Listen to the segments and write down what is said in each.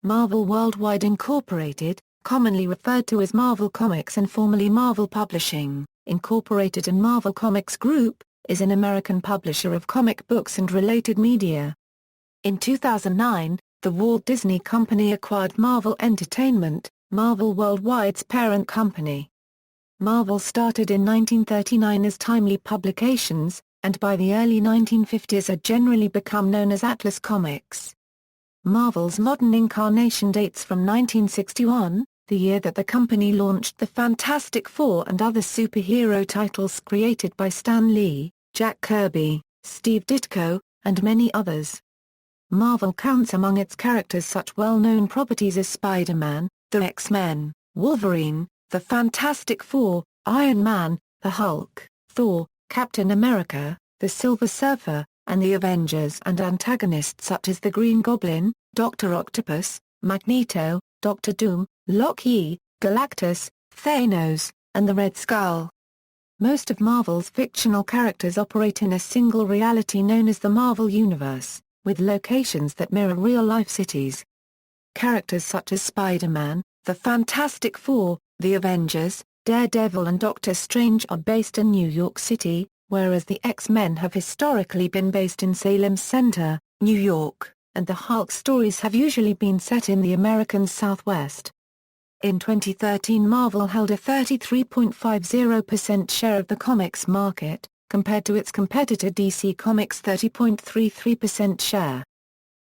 Marvel Worldwide Incorporated, commonly referred to as Marvel Comics and formerly Marvel Publishing, Incorporated and Marvel Comics Group, is an American publisher of comic books and related media. In 2009, the Walt Disney Company acquired Marvel Entertainment, Marvel Worldwide's parent company. Marvel started in 1939 as Timely Publications, and by the early 1950s had generally become known as Atlas Comics. Marvel's modern incarnation dates from 1961, the year that the company launched the Fantastic Four and other superhero titles created by Stan Lee, Jack Kirby, Steve Ditko, and many others. Marvel counts among its characters such well-known properties as Spider-Man, the X-Men, Wolverine, the Fantastic Four, Iron Man, the Hulk, Thor, Captain America, the Silver Surfer, and the Avengers, and antagonists such as the Green Goblin, Dr. Octopus, Magneto, Dr. Doom, Loki, Galactus, Thanos, and the Red Skull. Most of Marvel's fictional characters operate in a single reality known as the Marvel Universe, with locations that mirror real-life cities. Characters such as Spider-Man, the Fantastic Four, the Avengers, Daredevil and Doctor Strange are based in New York City, whereas the X-Men have historically been based in Salem Center, New York, and the Hulk stories have usually been set in the American Southwest. In 2013 Marvel held a 33.50% share of the comics market, compared to its competitor DC Comics' 30.33% share.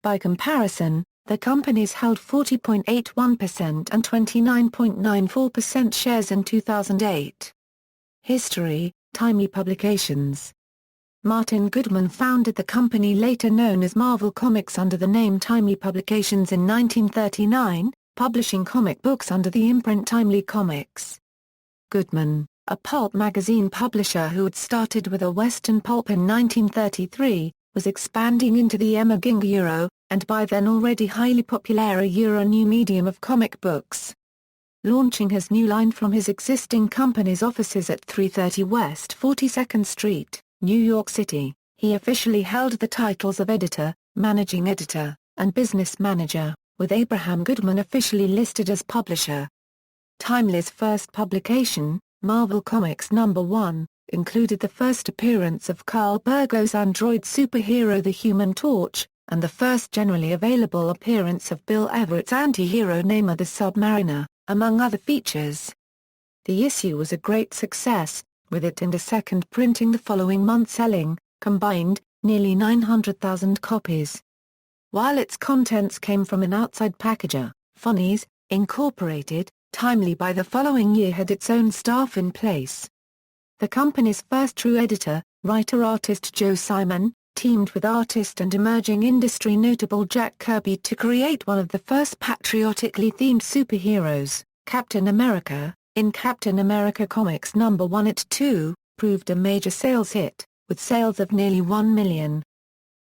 By comparison, the companies held 40.81% and 29.94% shares in 2008. History, Timely Publications. Martin Goodman founded the company later known as Marvel Comics under the name Timely Publications in 1939, publishing comic books under the imprint Timely Comics. Goodman, a pulp magazine publisher who had started with a Western pulp in 1933, was expanding into the emerging Euro, and by then already highly popular Euro new medium of comic books. Launching his new line from his existing company's offices at 330 West 42nd Street, New York City, he officially held the titles of editor, managing editor, and business manager, with Abraham Goodman officially listed as publisher. Timely's first publication, Marvel Comics No. 1, included the first appearance of Carl Burgo's android superhero the Human Torch, and the first generally available appearance of Bill Everett's anti-hero Namor the Submariner, among other features. The issue was a great success, with it and a second printing the following month selling, combined, nearly 900,000 copies. While its contents came from an outside packager, Funnies, Incorporated, Timely by the following year had its own staff in place. The company's first true editor, writer-artist Joe Simon, teamed with artist and emerging industry notable Jack Kirby to create one of the first patriotically themed superheroes, Captain America. In Captain America Comics No. 1 It too, proved a major sales hit, with sales of nearly 1 million.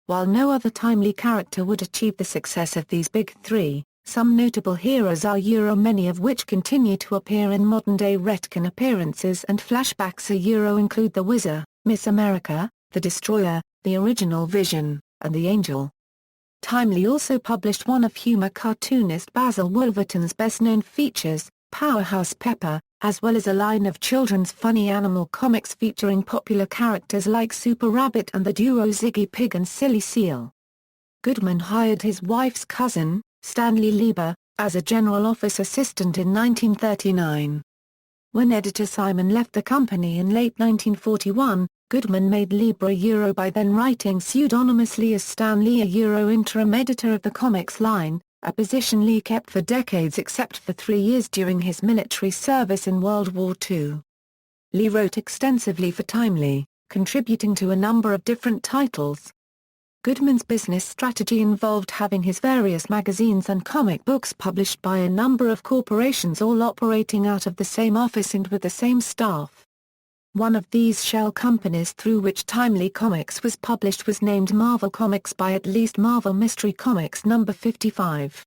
While no other Timely character would achieve the success of these big three, some notable heroes are many of which continue to appear in modern-day retcon appearances and flashbacks include the Wizard, Miss America, the Destroyer, the original Vision, and the Angel. Timely also published one of humor cartoonist Basil Wolverton's best-known features, Powerhouse Pepper, as well as a line of children's funny animal comics featuring popular characters like Super Rabbit and the duo Ziggy Pig and Silly Seal. Goodman hired his wife's cousin, Stanley Lieber, as a general office assistant in 1939. When editor Simon left the company in late 1941, Goodman made Lieber by then writing pseudonymously as Stan Lee interim editor of the comics line, a position Lee kept for decades except for 3 years during his military service in World War II. Lee wrote extensively for Timely, contributing to a number of different titles. Goodman's business strategy involved having his various magazines and comic books published by a number of corporations all operating out of the same office and with the same staff. One of these shell companies through which Timely Comics was published was named Marvel Comics by at least Marvel Mystery Comics No. 55.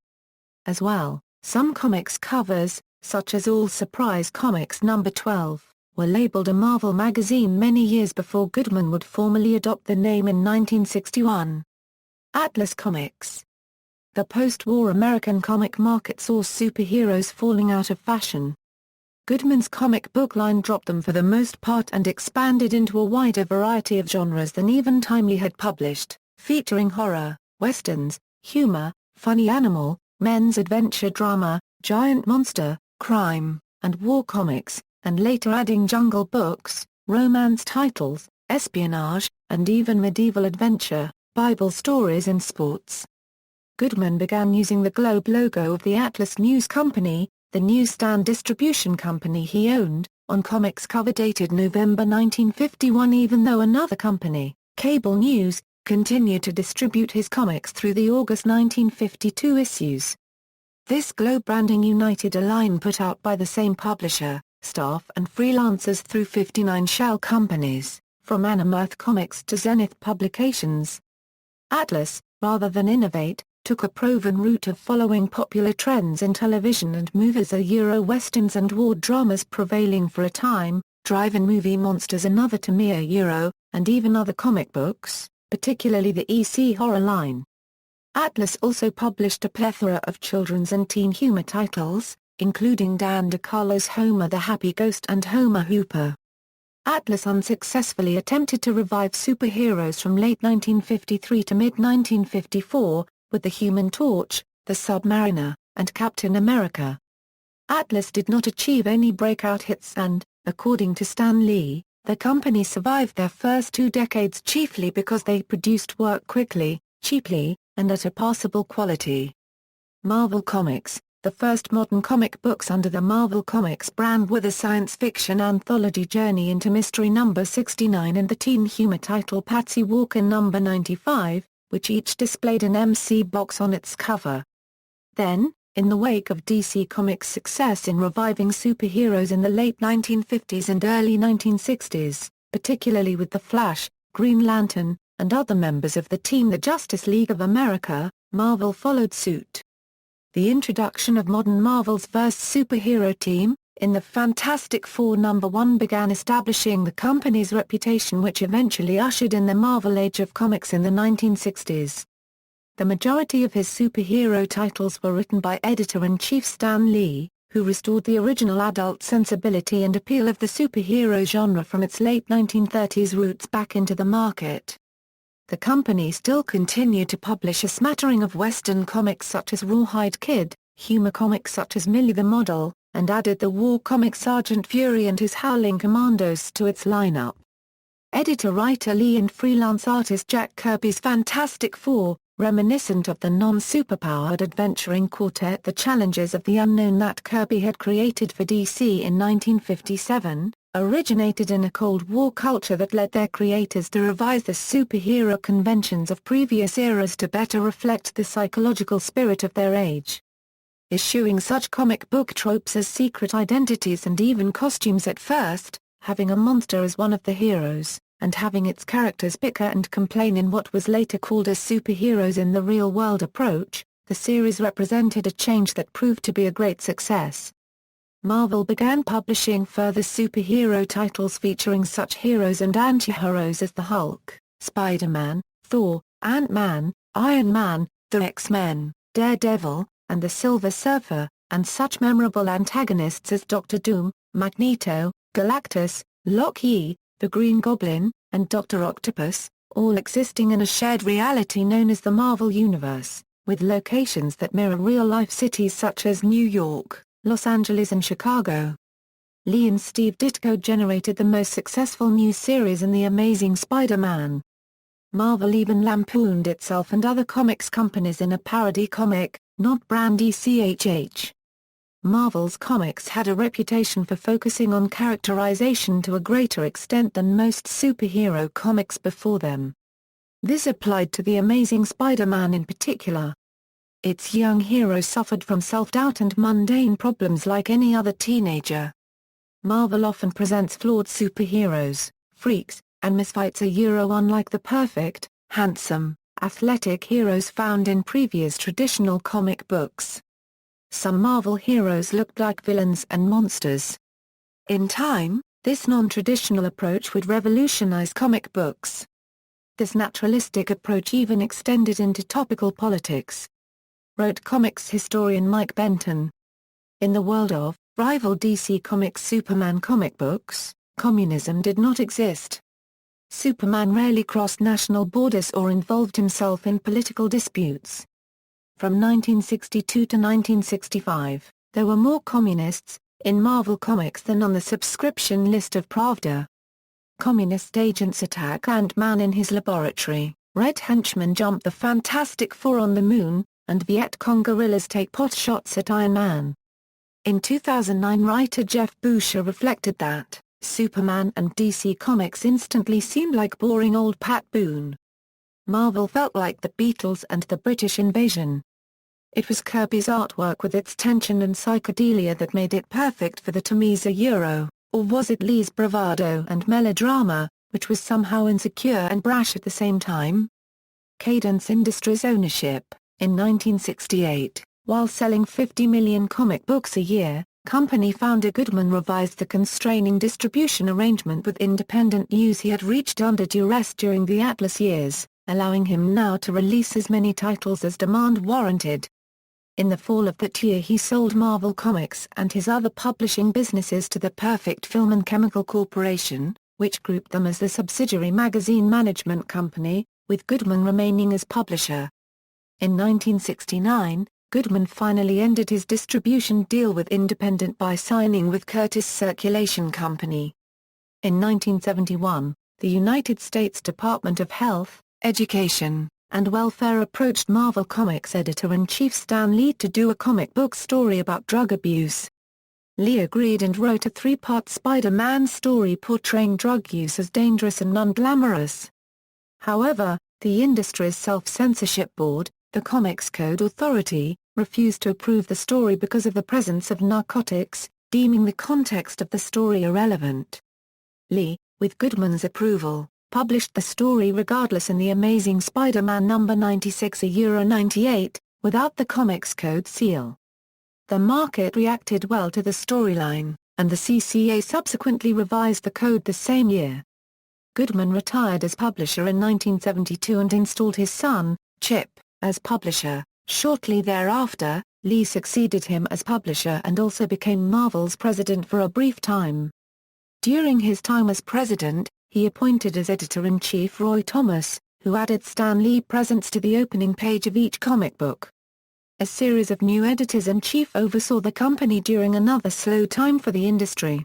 As well, some comics covers, such as All Surprise Comics No. 12, were labeled a Marvel magazine many years before Goodman would formally adopt the name in 1961. Atlas Comics. the post-war American comic market saw superheroes falling out of fashion. Goodman's comic book line dropped them for the most part and expanded into a wider variety of genres than even Timely had published, featuring horror, westerns, humor, funny animal, men's adventure drama, giant monster, crime, and war comics, and later adding jungle books, romance titles, espionage, and even medieval adventure, Bible stories and sports. Goodman began using the globe logo of the Atlas News Company, the newsstand distribution company he owned, on comics cover dated November 1951, even though another company, Cable News, continued to distribute his comics through the August 1952 issues. This globe branding united a line put out by the same publisher, staff and freelancers through 59 shell companies, from Animearth Comics to Zenith Publications. Atlas, rather than innovate, took a proven route of following popular trends in television and movies, Euro-westerns and war dramas prevailing for a time, drive-in movie monsters another to mere Euro, and even other comic books, particularly the EC horror line. Atlas also published a plethora of children's and teen humor titles, including Dan DeCarlo's Homer the Happy Ghost and Homer Hooper. Atlas unsuccessfully attempted to revive superheroes from late 1953 to mid-1954, with the Human Torch, the Submariner, and Captain America. Atlas did not achieve any breakout hits and, according to Stan Lee, the company survived their first 2 decades chiefly because they produced work quickly, cheaply, and at a passable quality. Marvel Comics, the first modern comic books under the Marvel Comics brand, were the science fiction anthology Journey into Mystery No. 69 and the teen humor title Patsy Walker No. 95, which each displayed an MC box on its cover. Then, in the wake of DC Comics' success in reviving superheroes in the late 1950s and early 1960s, particularly with The Flash, Green Lantern, and other members of the team the Justice League of America, Marvel followed suit. The introduction of modern Marvel's first superhero team, in the Fantastic Four No. 1, began establishing the company's reputation, which eventually ushered in the Marvel Age of Comics in the 1960s. The majority of his superhero titles were written by editor-in-chief Stan Lee, who restored the original adult sensibility and appeal of the superhero genre from its late 1930s roots back into the market. The company still continued to publish a smattering of Western comics such as Rawhide Kid, humor comics such as Millie the Model, and added the war comic Sergeant Fury and his Howling Commandos to its lineup. Editor-writer Lee and freelance artist Jack Kirby's Fantastic Four, reminiscent of the non-superpowered adventuring quartet The Challengers of the Unknown that Kirby had created for DC in 1957, originated in a Cold War culture that led their creators to revise the superhero conventions of previous eras to better reflect the psychological spirit of their age. Eschewing such comic book tropes as secret identities and even costumes at first, having a monster as one of the heroes, and having its characters bicker and complain in what was later called as superheroes in the real world approach, the series represented a change that proved to be a great success. Marvel began publishing further superhero titles featuring such heroes and anti-heroes as the Hulk, Spider-Man, Thor, Ant-Man, Iron Man, the X-Men, Daredevil, and the Silver Surfer, and such memorable antagonists as Doctor Doom, Magneto, Galactus, Loki, the Green Goblin, and Dr. Octopus, all existing in a shared reality known as the Marvel Universe, with locations that mirror real-life cities such as New York, Los Angeles and Chicago. Lee and Steve Ditko generated the most successful new series in The Amazing Spider-Man. Marvel even lampooned itself and other comics companies in a parody comic, Not Brand ECHH. Marvel's comics had a reputation for focusing on characterization to a greater extent than most superhero comics before them. This applied to The Amazing Spider-Man in particular. Its young hero suffered from self-doubt and mundane problems like any other teenager. Marvel often presents flawed superheroes, freaks, and misfights unlike the perfect, handsome, athletic heroes found in previous traditional comic books. Some Marvel heroes looked like villains and monsters. In time, this non-traditional approach would revolutionize comic books. This naturalistic approach even extended into topical politics. wrote comics historian Mike Benton. In the world of rival DC Comics Superman comic books, communism did not exist. Superman rarely crossed national borders or involved himself in political disputes. From 1962 to 1965, there were more communists in Marvel Comics than on the subscription list of Pravda. Communist agents attack Ant-Man in his laboratory, Red henchmen jump the Fantastic Four on the moon, and Viet Cong guerrillas take pot shots at Iron Man. In 2009, writer Jeff Boucher reflected that Superman and DC Comics instantly seemed like boring old Pat Boone. Marvel felt like the Beatles and the British invasion. It was Kirby's artwork with its tension and psychedelia that made it perfect for the Tamisa Euro, or was it Lee's bravado and melodrama, which was somehow insecure and brash at the same time? Cadence Industries ownership. In 1968, while selling 50 million comic books a year, company founder Goodman revised the constraining distribution arrangement with independent news he had reached under duress during the Atlas years, allowing him now to release as many titles as demand warranted. In the fall of that year he sold Marvel Comics and his other publishing businesses to the Perfect Film and Chemical Corporation, which grouped them as the subsidiary magazine management company, with Goodman remaining as publisher. In 1969, Goodman finally ended his distribution deal with Independent by signing with Curtis Circulation Company. In 1971, the United States Department of Health, Education, and Welfare approached Marvel Comics editor-in-chief Stan Lee to do a comic book story about drug abuse. Lee agreed and wrote a 3-part Spider-Man story portraying drug use as dangerous and unglamorous. However, the industry's self-censorship board, the Comics Code Authority, refused to approve the story because of the presence of narcotics, deeming the context of the story irrelevant. Lee, with Goodman's approval, published the story regardless in The Amazing Spider-Man No. 96/98, without the Comics Code seal. The market reacted well to the storyline, and the CCA subsequently revised the code the same year. Goodman retired as publisher in 1972 and installed his son, Chip, as publisher. Shortly thereafter, Lee succeeded him as publisher and also became Marvel's president for a brief time. During his time as president, he appointed as editor-in-chief Roy Thomas, who added Stan Lee presence to the opening page of each comic book. A series of new editors-in-chief oversaw the company during another slow time for the industry.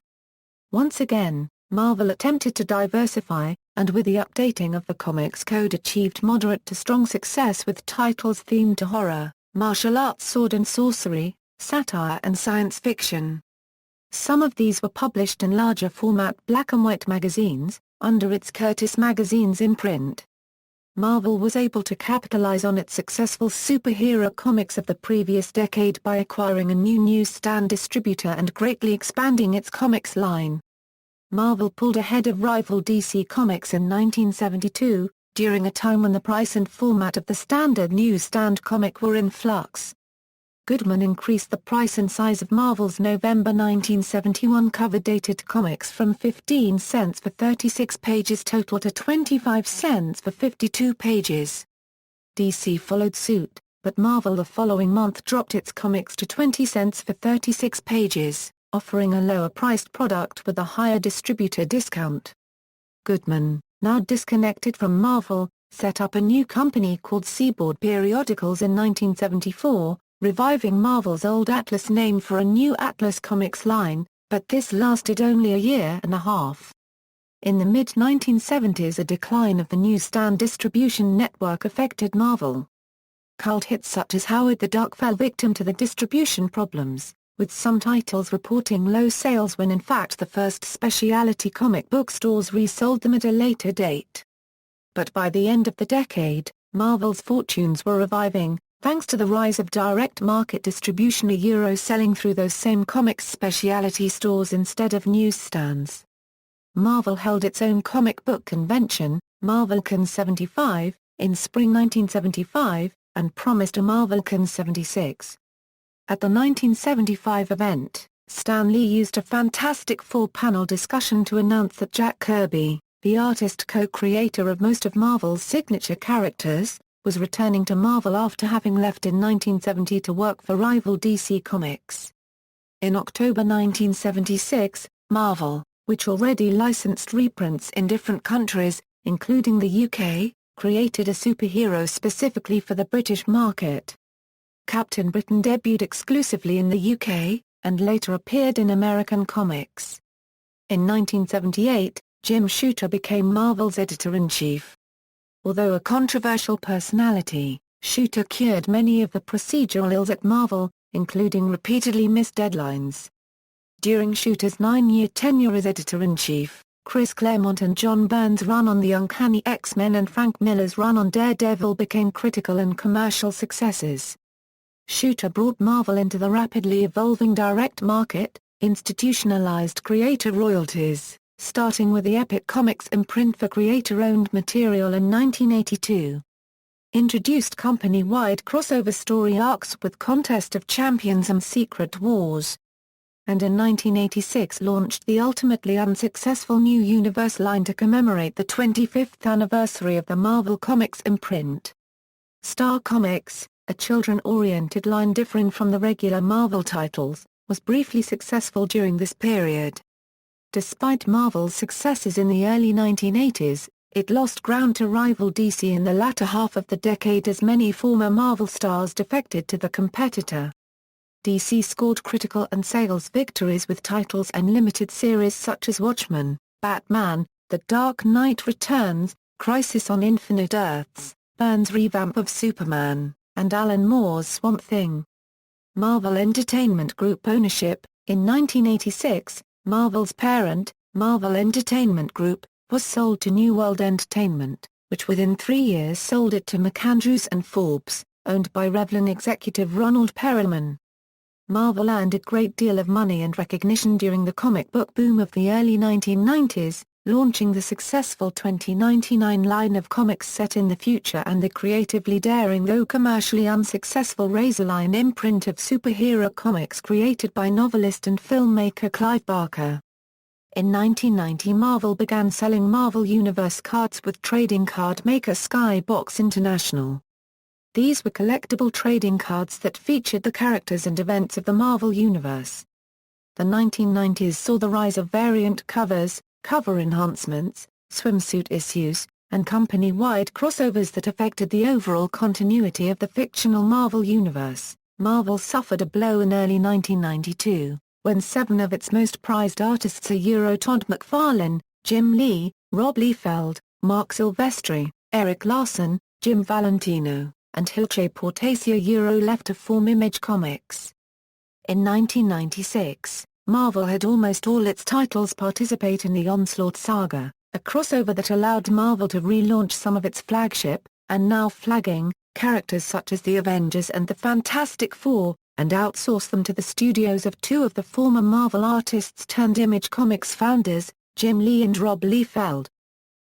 Once again, Marvel attempted to diversify, and with the updating of the Comics Code achieved moderate to strong success with titles themed to horror, martial arts, sword and sorcery, satire and science fiction. Some of these were published in larger format black and white magazines, under its Curtis Magazines imprint. Marvel was able to capitalize on its successful superhero comics of the previous decade by acquiring a new newsstand distributor and greatly expanding its comics line. Marvel pulled ahead of rival DC Comics in 1972, during a time when the price and format of the standard newsstand comic were in flux. Goodman increased the price and size of Marvel's November 1971 cover-dated comics from 15 cents for 36 pages total to 25 cents for 52 pages. DC followed suit, but Marvel the following month dropped its comics to 20 cents for 36 pages, offering a lower-priced product with a higher distributor discount. Goodman, now disconnected from Marvel, set up a new company called Seaboard Periodicals in 1974, reviving Marvel's old Atlas name for a new Atlas Comics line, but this lasted only a year and a half. In the mid-1970s, a decline of the newsstand distribution network affected Marvel. Cult hits such as Howard the Duck fell victim to the distribution problems, with some titles reporting low sales when in fact the first specialty comic book stores resold them at a later date. But by the end of the decade, Marvel's fortunes were reviving, thanks to the rise of direct market distribution selling through those same comics specialty stores instead of newsstands. Marvel held its own comic book convention, MarvelCon 75, in spring 1975, and promised a MarvelCon 76. At the 1975 event, Stan Lee used a Fantastic Four-panel discussion to announce that Jack Kirby, the artist co-creator of most of Marvel's signature characters, was returning to Marvel after having left in 1970 to work for rival DC Comics. In October 1976, Marvel, which already licensed reprints in different countries, including the UK, created a superhero specifically for the British market. Captain Britain debuted exclusively in the UK, and later appeared in American comics. In 1978, Jim Shooter became Marvel's editor-in-chief. Although a controversial personality, Shooter cured many of the procedural ills at Marvel, including repeatedly missed deadlines. During Shooter's 9-year tenure as editor-in-chief, Chris Claremont and John Byrne's run on the Uncanny X-Men and Frank Miller's run on Daredevil became critical and commercial successes. Shooter brought Marvel into the rapidly evolving direct market, institutionalized creator royalties, starting with the Epic Comics imprint for creator-owned material in 1982. Introduced company-wide crossover story arcs with Contest of Champions and Secret Wars. And in 1986 launched the ultimately unsuccessful New Universe line to commemorate the 25th anniversary of the Marvel Comics imprint. Star Comics, a children-oriented line differing from the regular Marvel titles, was briefly successful during this period. Despite Marvel's successes in the early 1980s, it lost ground to rival DC in the latter half of the decade as many former Marvel stars defected to the competitor. DC scored critical and sales victories with titles and limited series such as Watchmen, Batman, The Dark Knight Returns, Crisis on Infinite Earths, Byrne's revamp of Superman, and Alan Moore's Swamp Thing. Marvel Entertainment Group ownership. In 1986, Marvel's parent, Marvel Entertainment Group, was sold to New World Entertainment, which within 3 years sold it to McAndrews and Forbes, owned by Revlon executive Ronald Perelman. Marvel earned a great deal of money and recognition during the comic book boom of the early 1990s, launching the successful 2099 line of comics set in the future and the creatively daring though commercially unsuccessful Razorline imprint of superhero comics created by novelist and filmmaker Clive Barker. In 1990 Marvel began selling Marvel Universe cards with trading card maker Skybox International. These were collectible trading cards that featured the characters and events of the Marvel Universe. The 1990s saw the rise of variant covers, cover enhancements, swimsuit issues, and company-wide crossovers that affected the overall continuity of the fictional Marvel Universe. Marvel suffered a blow in early 1992, when 7 of its most prized artists Todd McFarlane, Jim Lee, Rob Liefeld, Mark Silvestri, Eric Larson, Jim Valentino, and Hilche Portacio left to form Image Comics. In 1996, Marvel had almost all its titles participate in the Onslaught saga, a crossover that allowed Marvel to relaunch some of its flagship, and now flagging, characters such as the Avengers and the Fantastic Four, and outsource them to the studios of 2 of the former Marvel artists turned Image Comics founders, Jim Lee and Rob Liefeld.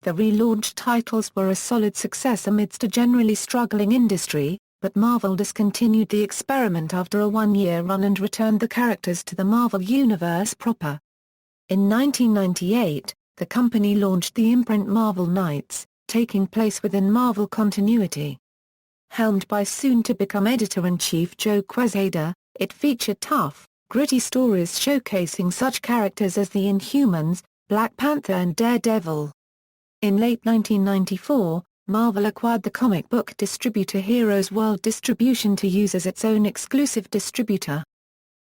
The relaunched titles were a solid success amidst a generally struggling industry, but Marvel discontinued the experiment after a 1-year run and returned the characters to the Marvel Universe proper. In 1998, the company launched the imprint Marvel Knights, taking place within Marvel continuity. Helmed by soon-to-become editor-in-chief Joe Quesada, it featured tough, gritty stories showcasing such characters as the Inhumans, Black Panther and Daredevil. In late 1994, Marvel acquired the comic book distributor Heroes World Distribution to use as its own exclusive distributor.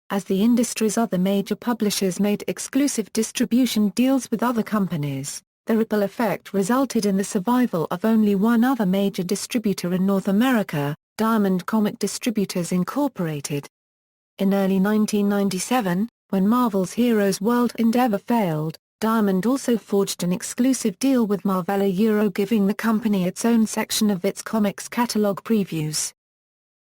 As the industry's other major publishers made exclusive distribution deals with other companies, the ripple effect resulted in the survival of only one other major distributor in North America, Diamond Comic Distributors Incorporated. In early 1997, when Marvel's Heroes World endeavor failed, Diamond also forged an exclusive deal with Marvel, giving the company its own section of its comics catalog previews.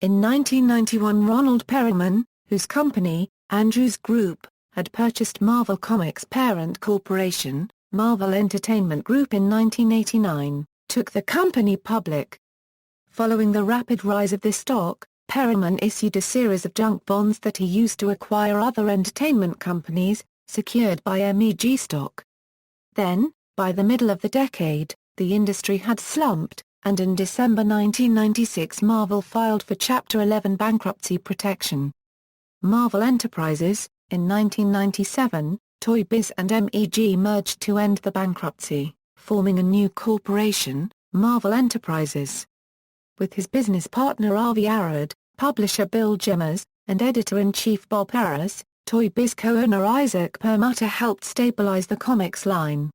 In 1991 Ronald Perelman, whose company, Andrews Group, had purchased Marvel Comics' parent corporation, Marvel Entertainment Group in 1989, took the company public. Following the rapid rise of this stock, Perelman issued a series of junk bonds that he used to acquire other entertainment companies, secured by MEG stock. Then, by the middle of the decade, the industry had slumped, and in December 1996 Marvel filed for Chapter 11 bankruptcy protection. Marvel Enterprises, in 1997, Toy Biz and MEG merged to end the bankruptcy, forming a new corporation, Marvel Enterprises. With his business partner Avi Arad, publisher Bill Gemmers, and editor-in-chief Bob Harras, Toy Biz co-owner Isaac Perlmutter helped stabilize the comics line.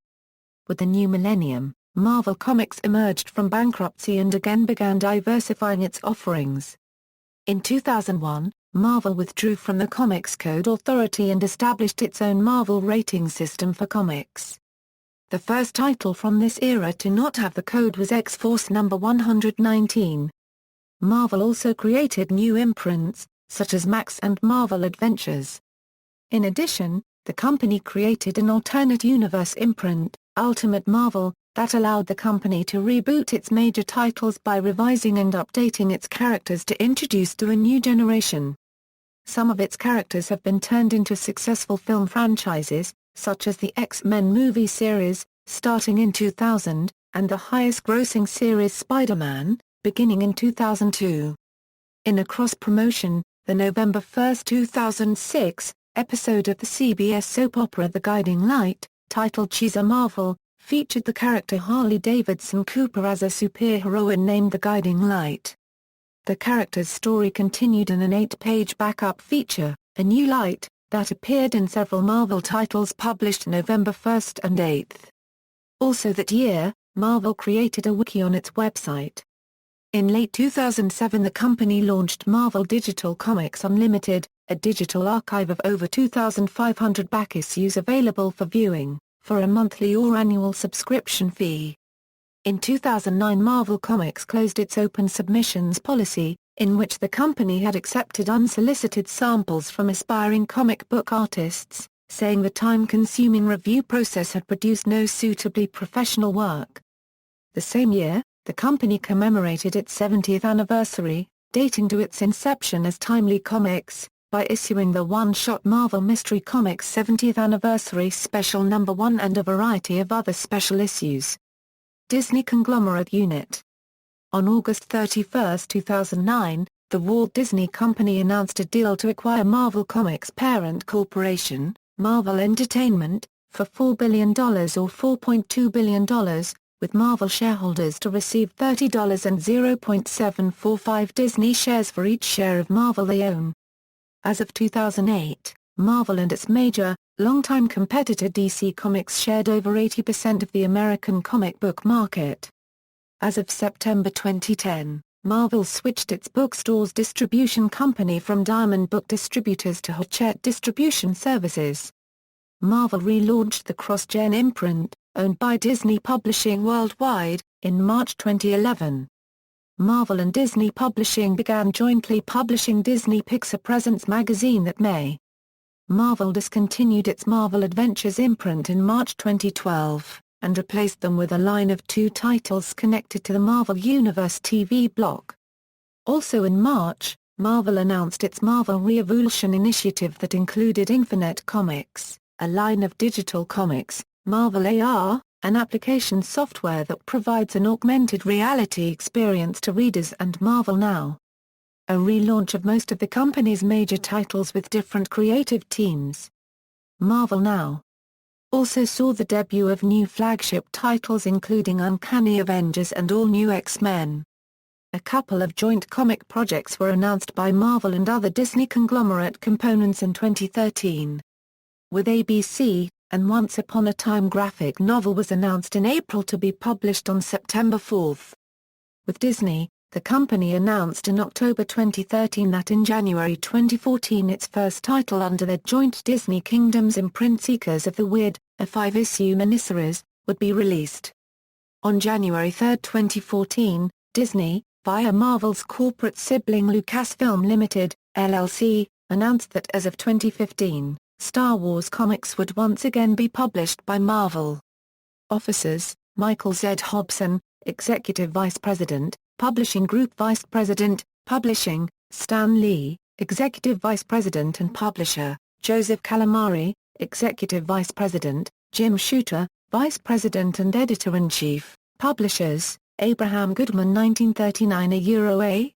With the new millennium, Marvel Comics emerged from bankruptcy and again began diversifying its offerings. In 2001, Marvel withdrew from the Comics Code Authority and established its own Marvel rating system for comics. The first title from this era to not have the code was X-Force number 119. Marvel also created new imprints, such as Max and Marvel Adventures. In addition, the company created an alternate universe imprint, Ultimate Marvel, that allowed the company to reboot its major titles by revising and updating its characters to introduce to a new generation. Some of its characters have been turned into successful film franchises, such as the X-Men movie series, starting in 2000, and the highest-grossing series Spider-Man, beginning in 2002. In a cross-promotion, the November 1, 2006, episode of the CBS soap opera The Guiding Light, titled She's a Marvel, featured the character Harley Davidson Cooper as a superheroine named The Guiding Light. The character's story continued in an 8-page backup feature, A New Light, that appeared in several Marvel titles published November 1 and 8. Also that year, Marvel created a wiki on its website. In late 2007 the company launched Marvel Digital Comics Unlimited, a digital archive of over 2,500 back issues available for viewing, for a monthly or annual subscription fee. In 2009 Marvel Comics closed its open submissions policy, in which the company had accepted unsolicited samples from aspiring comic book artists, saying the time-consuming review process had produced no suitably professional work. The same year, the company commemorated its 70th anniversary, dating to its inception as Timely Comics, by issuing the one-shot Marvel Mystery Comics 70th Anniversary Special No. 1 and a variety of other special issues. Disney Conglomerate Unit. On August 31, 2009, the Walt Disney Company announced a deal to acquire Marvel Comics' parent corporation, Marvel Entertainment, for $4 billion or $4.2 billion, with Marvel shareholders to receive $30 and 0.745 Disney shares for each share of Marvel they own. As of 2008, Marvel and its major, longtime competitor DC Comics shared over 80% of the American comic book market. As of September 2010, Marvel switched its bookstores distribution company from Diamond Book Distributors to Hachette Distribution Services. Marvel relaunched the cross-gen imprint, owned by Disney Publishing Worldwide, in March 2011. Marvel and Disney Publishing began jointly publishing Disney Pixar Presents magazine that May. Marvel discontinued its Marvel Adventures imprint in March 2012, and replaced them with a line of 2 titles connected to the Marvel Universe TV block. Also in March, Marvel announced its Marvel Re-Evolution initiative that included Infinite Comics, a line of digital comics, Marvel AR, an application software that provides an augmented reality experience to readers, and Marvel Now, a relaunch of most of the company's major titles with different creative teams. Marvel Now also saw the debut of new flagship titles including Uncanny Avengers and All New X-Men. A couple of joint comic projects were announced by Marvel and other Disney conglomerate components in 2013. With ABC, and Once Upon a Time graphic novel was announced in April to be published on September 4. With Disney, the company announced in October 2013 that in January 2014 its first title under their joint Disney Kingdoms imprint, Seekers of the Weird, a 5-issue miniseries, would be released. On January 3, 2014, Disney, via Marvel's corporate sibling Lucasfilm Limited, LLC, announced that as of 2015, Star Wars comics would once again be published by Marvel. Officers: Michael Z. Hobson, Executive Vice President, Publishing Group Vice President, Publishing, Stan Lee, Executive Vice President and Publisher, Joseph Calamari, Executive Vice President, Jim Shooter, Vice President and Editor-in-Chief, Publishers, Abraham Goodman 1939 A.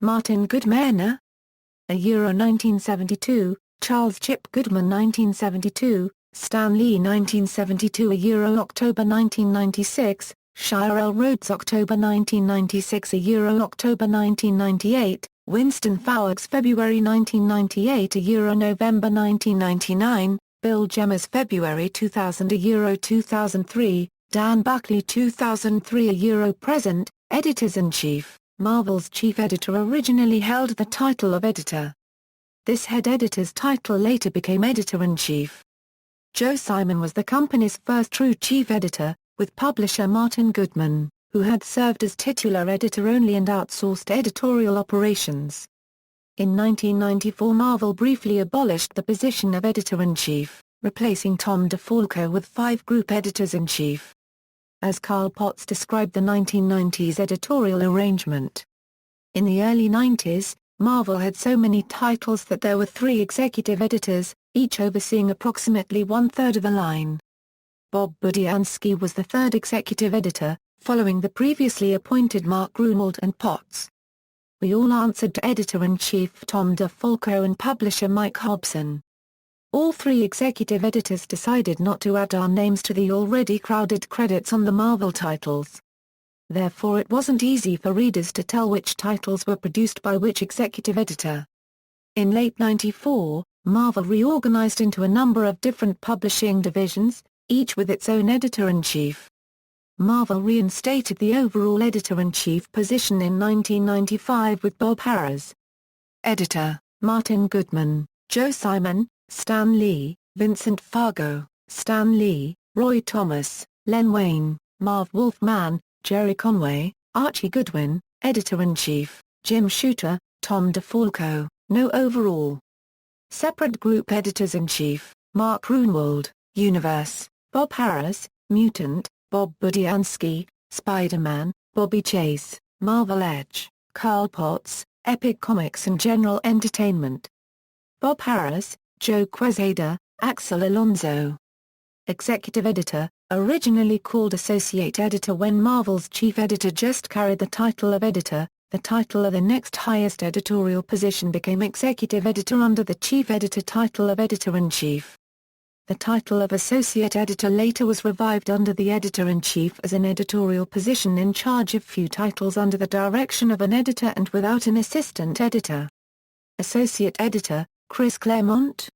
Martin Goodman Euro 1972, Charles Chip Goodman 1972, Stan Lee 1972 Euro October 1996, Shire L. Rhodes October 1996 Euro October 1998, Winston Fowles February 1998 Euro November 1999, Bill Gemmers February 2000 Euro 2003, Dan Buckley 2003 Euro Present, Editors-in-Chief. Marvel's chief editor originally held the title of editor. This head editor's title later became editor-in-chief. Joe Simon was the company's first true chief editor, with publisher Martin Goodman, who had served as titular editor only and outsourced editorial operations. In 1994 Marvel briefly abolished the position of editor-in-chief, replacing Tom DeFalco with 5 group editors-in-chief. As Carl Potts described the 1990s editorial arrangement. In the early 90s, Marvel had so many titles that there were 3 executive editors, each overseeing approximately 1/3 of the line. Bob Budiansky was the 3rd executive editor, following the previously appointed Mark Gruenwald and Potts. We all answered to editor-in-chief Tom DeFalco and publisher Mike Hobson. All 3 executive editors decided not to add our names to the already crowded credits on the Marvel titles. Therefore it wasn't easy for readers to tell which titles were produced by which executive editor. In late '94, Marvel reorganized into a number of different publishing divisions, each with its own editor-in-chief. Marvel reinstated the overall editor-in-chief position in 1995 with Bob Harras. Editor, Martin Goodman, Joe Simon, Stan Lee, Vincent Fargo, Stan Lee, Roy Thomas, Len Wein, Marv Wolfman, Jerry Conway, Archie Goodwin, Editor-in-Chief, Jim Shooter, Tom DeFalco, no overall. Separate Group Editors-in-Chief, Mark Gruenwald, Universe, Bob Harras, Mutant, Bob Budiansky, Spider-Man, Bobby Chase, Marvel Edge, Carl Potts, Epic Comics and General Entertainment. Bob Harras, Joe Quesada, Axel Alonso. Executive Editor, originally called Associate Editor when Marvel's chief editor just carried the title of editor, the title of the next highest editorial position became Executive Editor under the chief editor title of Editor-in-Chief. The title of Associate Editor later was revived under the Editor-in-Chief as an editorial position in charge of few titles under the direction of an editor and without an assistant editor. Associate Editor, Chris Claremont.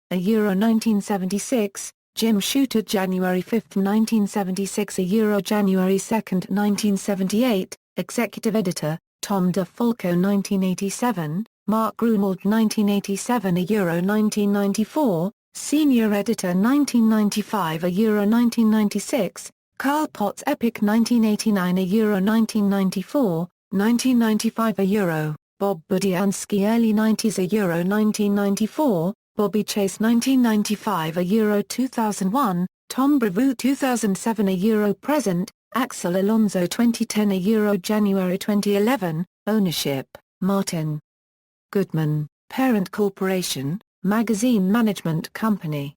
Euro 1976, Jim Shooter January 5, 1976 Euro January 2, 1978, Executive Editor, Tom DeFalco 1987, Mark Gruenwald 1987 Euro 1994, Senior Editor 1995 Euro 1996, Carl Potts Epic 1989 Euro 1994, 1995 Euro, Bob Budiansky Early 90s Euro 1994, Bobby Chase 1995 Euro 2001, Tom Brevoort 2007 Euro Present, Axel Alonso 2010 Euro January 2011, Ownership, Martin Goodman, Parent Corporation, Magazine Management Company.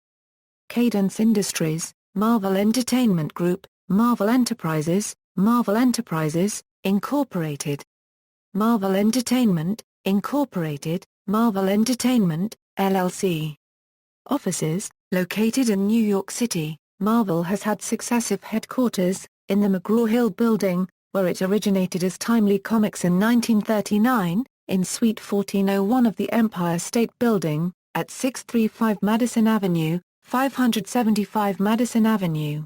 Cadence Industries, Marvel Entertainment Group, Marvel Enterprises, Incorporated. Marvel Entertainment, Incorporated, Marvel Entertainment, LLC. Offices, located in New York City, Marvel has had successive headquarters, in the McGraw-Hill Building, where it originated as Timely Comics in 1939, in Suite 1401 of the Empire State Building, at 635 Madison Avenue, 575 Madison Avenue.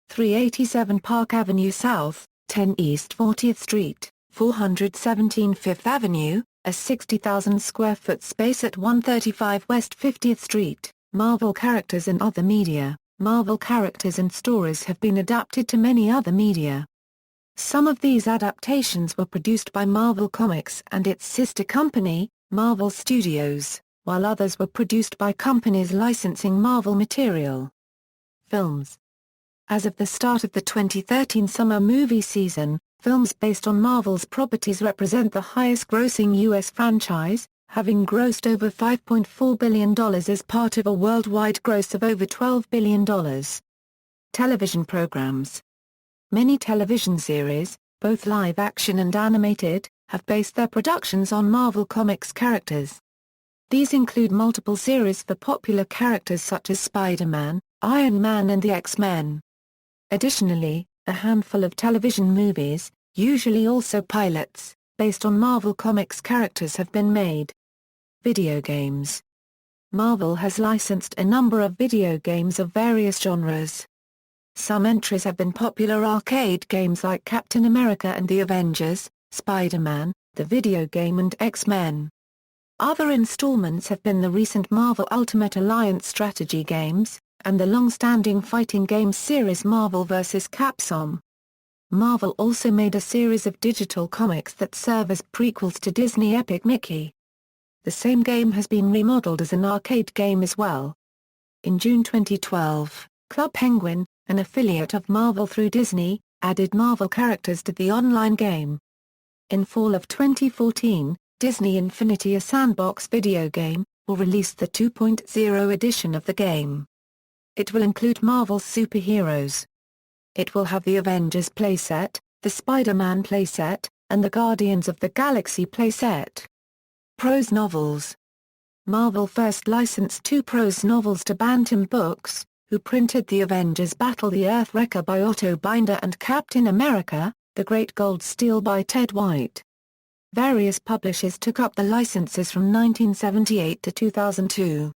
387 Park Avenue South, 10 East 40th Street. 417 Fifth Avenue, a 60,000-square-foot space at 135 West 50th Street. Marvel characters and other media. Marvel characters and stories have been adapted to many other media. Some of these adaptations were produced by Marvel Comics and its sister company, Marvel Studios, while others were produced by companies licensing Marvel material. Films. As of the start of the 2013 summer movie season, films based on Marvel's properties represent the highest-grossing U.S. franchise, having grossed over $5.4 billion as part of a worldwide gross of over $12 billion. Television programs. Many television series, both live-action and animated, have based their productions on Marvel Comics characters. These include multiple series for popular characters such as Spider-Man, Iron Man and the X-Men. Additionally, a handful of television movies, usually also pilots, based on Marvel Comics characters have been made. Video games. Marvel has licensed a number of video games of various genres. Some entries have been popular arcade games like Captain America and the Avengers, Spider-Man, the video game and X-Men. Other installments have been the recent Marvel Ultimate Alliance strategy games, and the long-standing fighting game series Marvel vs. Capcom. Marvel also made a series of digital comics that serve as prequels to Disney Epic Mickey. The same game has been remodeled as an arcade game as well. In June 2012, Club Penguin, an affiliate of Marvel through Disney, added Marvel characters to the online game. In fall of 2014, Disney Infinity, a sandbox video game, will release the 2.0 edition of the game. It will include Marvel's superheroes. It will have the Avengers playset, the Spider-Man playset, and the Guardians of the Galaxy playset. Prose novels. Marvel first licensed 2 prose novels to Bantam Books, who printed The Avengers Battle the Earthwrecker by Otto Binder and Captain America, The Great Gold Steel by Ted White. Various publishers took up the licenses from 1978 to 2002.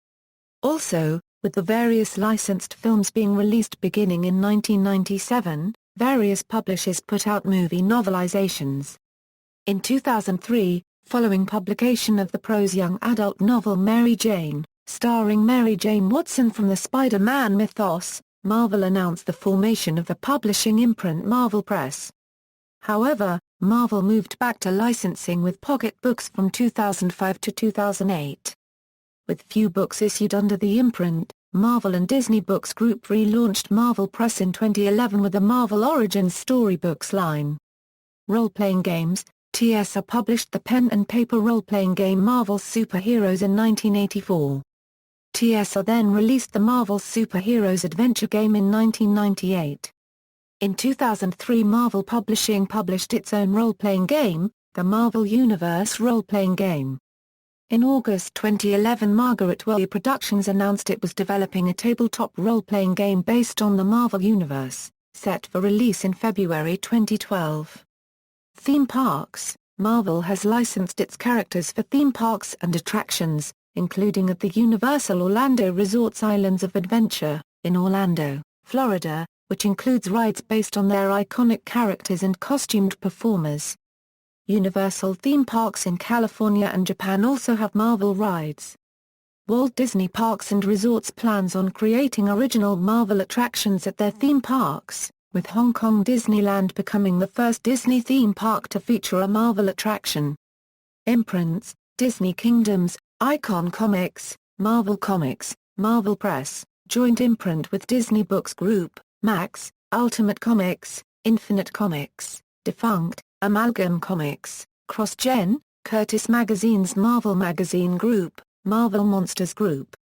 Also, with the various licensed films being released beginning in 1997, various publishers put out movie novelizations. In 2003, following publication of the prose young adult novel Mary Jane, starring Mary Jane Watson from the Spider-Man mythos, Marvel announced the formation of the publishing imprint Marvel Press. However, Marvel moved back to licensing with Pocket Books from 2005 to 2008. With few books issued under the imprint, Marvel and Disney Books Group relaunched Marvel Press in 2011 with the Marvel Origins Storybooks line. Role-playing games. TSR published the pen and paper role-playing game Marvel's Superheroes in 1984. TSR then released the Marvel's Superheroes adventure game in 1998. In 2003, Marvel Publishing published its own role-playing game, the Marvel Universe role-playing game. In August 2011, Margaret Welley Productions announced it was developing a tabletop role-playing game based on the Marvel Universe, set for release in February 2012. Theme parks. Marvel has licensed its characters for theme parks and attractions, including at the Universal Orlando Resort's Islands of Adventure, in Orlando, Florida, which includes rides based on their iconic characters and costumed performers. Universal theme parks in California and Japan also have Marvel rides. Walt Disney Parks and Resorts plans on creating original Marvel attractions at their theme parks, with Hong Kong Disneyland becoming the first Disney theme park to feature a Marvel attraction. Imprints. Disney Kingdoms, Icon Comics, Marvel Comics, Marvel Press, joint imprint with Disney Books Group, Max, Ultimate Comics, Infinite Comics, Defunct, Amalgam Comics, CrossGen, Curtis Magazine's Marvel Magazine Group, Marvel Monsters Group.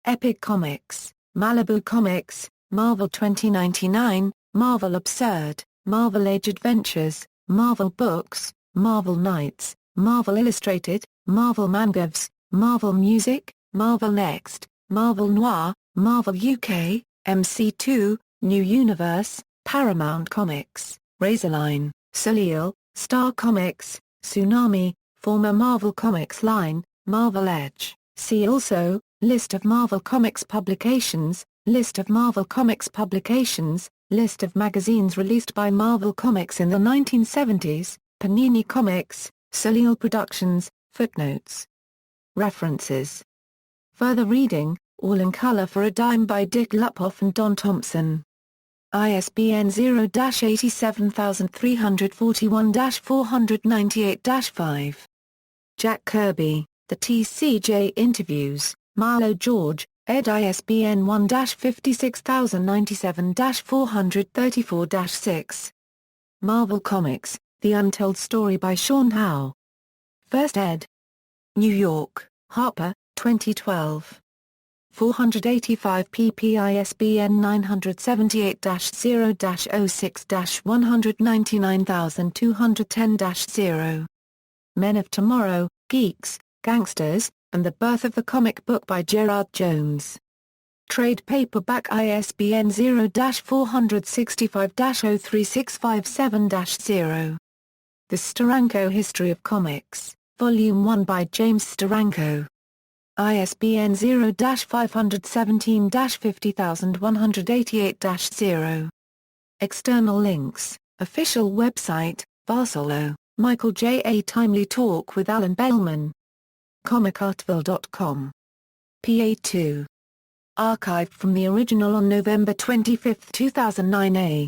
Epic Comics, Malibu Comics, Marvel 2099, Marvel Absurd, Marvel Age Adventures, Marvel Books, Marvel Knights, Marvel Illustrated, Marvel Mangaves, Marvel Music, Marvel Next, Marvel Noir, Marvel UK, MC2, New Universe, Paramount Comics, Razorline, Soleil, Star Comics, Tsunami, former Marvel Comics line, Marvel Edge. See also, List of Marvel Comics publications, List of Marvel Comics publications, List of magazines released by Marvel Comics in the 1970s, Panini Comics, Soleil Productions, Footnotes. References. Further reading, All in Color for a Dime by Dick Lupoff and Don Thompson. ISBN 0-87341-498-5. Jack Kirby, The TCJ Interviews, Marlo George, ed. ISBN 1-56097-434-6. Marvel Comics, The Untold Story by Sean Howe. First ed. New York, Harper, 2012. 485 pp. ISBN 978-0-06-199210-0. Men of Tomorrow, Geeks, Gangsters, and the Birth of the Comic Book by Gerard Jones. Trade paperback ISBN 0-465-03657-0. The Steranko History of Comics, Volume 1 by James Steranko. ISBN 0-517-50188-0. External links, official website, Varsolo, Michael J. A Timely Talk with Alan Bellman. comicartville.com. PA2. Archived from the original on November 25, 2009 A.